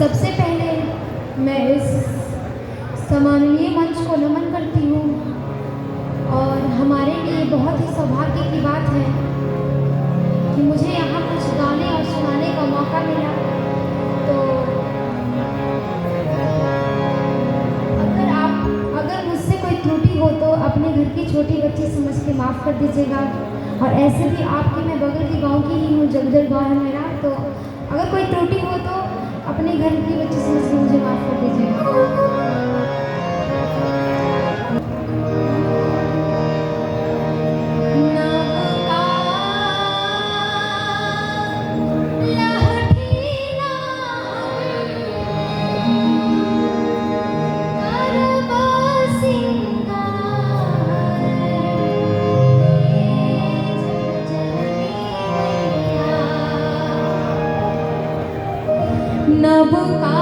सबसे पहले मैं इस सम्माननीय मंच को नमन करती हूँ और हमारे लिए बहुत ही सौभाग्य की बात है कि मुझे यहाँ कुछ गाने और सुनाने का मौका मिला। तो अगर मुझसे कोई त्रुटि हो तो अपने घर की छोटी बच्ची समझ के माफ़ कर दीजिएगा। और ऐसे भी आपकी मैं बगल के गांव की ही हूँ, जगदल गाँव है मेरा। तो अगर कोई त्रुटि हो तो अपने घर की बच्ची समझ के मुझे माफ़ कर दीजिएगा। नभ का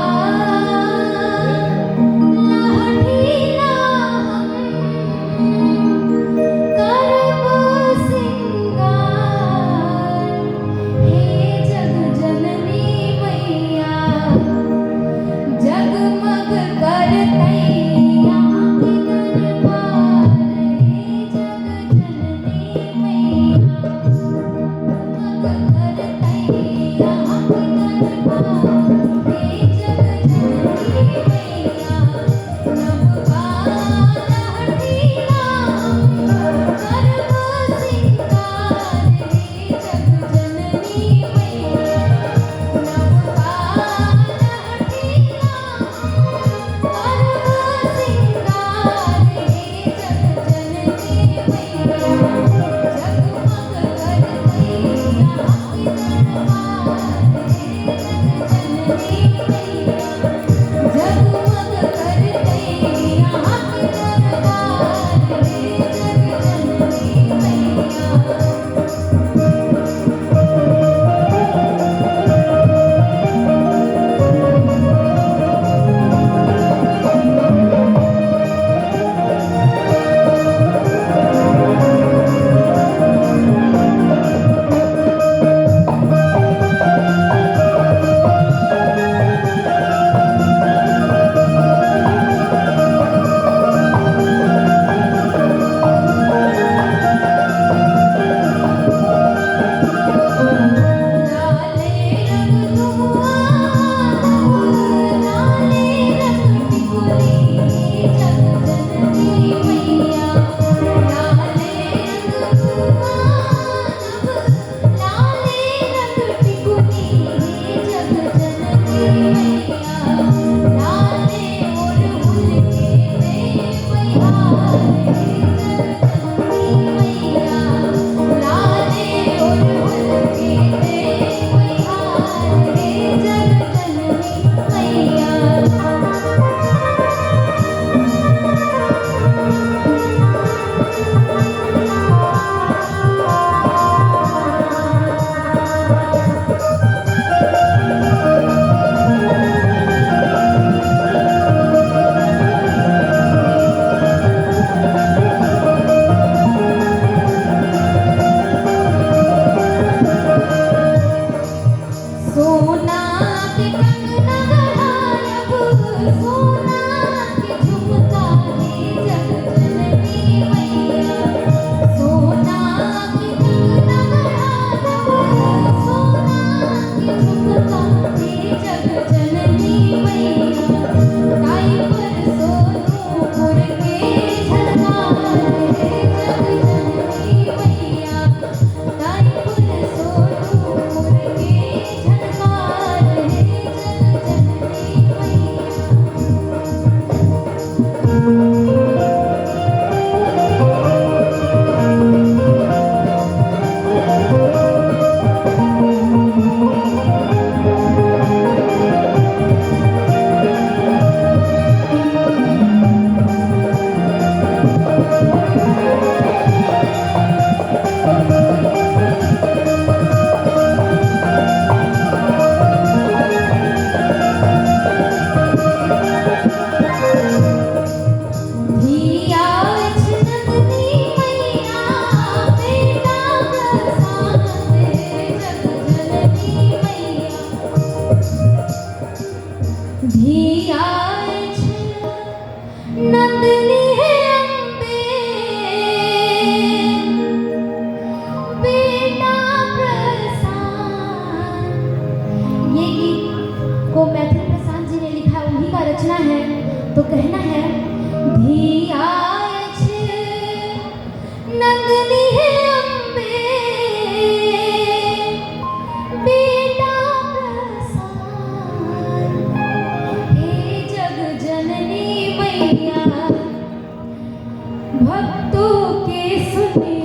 भक्तों के सुने